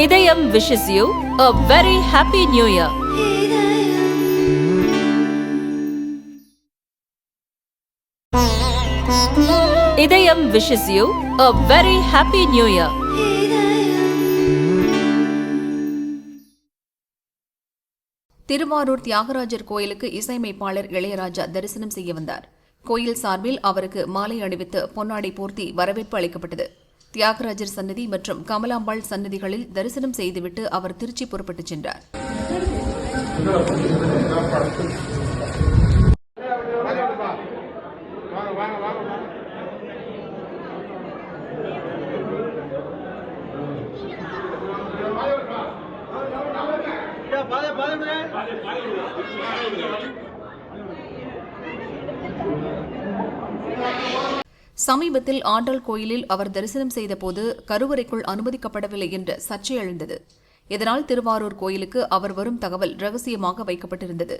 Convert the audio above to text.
இதயம் wishes you a very happy new year. இதயம் wishes you a very happy new year. Thiruvarur Thyagarajar கோயிலுக்கு இசையமைப்பாளர் இளையராஜா தரிசனம் செய்ய வந்தார். கோயில் சார்பில் அவருக்கு மாலை அணிவித்து பொன்னாடை போர்த்தி வரவேற்பு அளிக்கப்பட்டது. தியாகராஜர் சன்னதி மற்றும் கமலாம்பாள் சன்னதிகளில் தரிசனம் செய்துவிட்டு அவர் திருச்சி புறப்பட்டுச் சென்றார். சமீபத்தில் ஆண்டாள் கோயிலில் அவர் தரிசனம் செய்தபோது கருவறைக்குள் அனுமதிக்கப்படவில்லை என்ற சர்ச்சை எழுந்தது. இதனால் திருவாரூர் கோயிலுக்கு அவர் வரும் தகவல் ரகசியமாக வைக்கப்பட்டிருந்தது.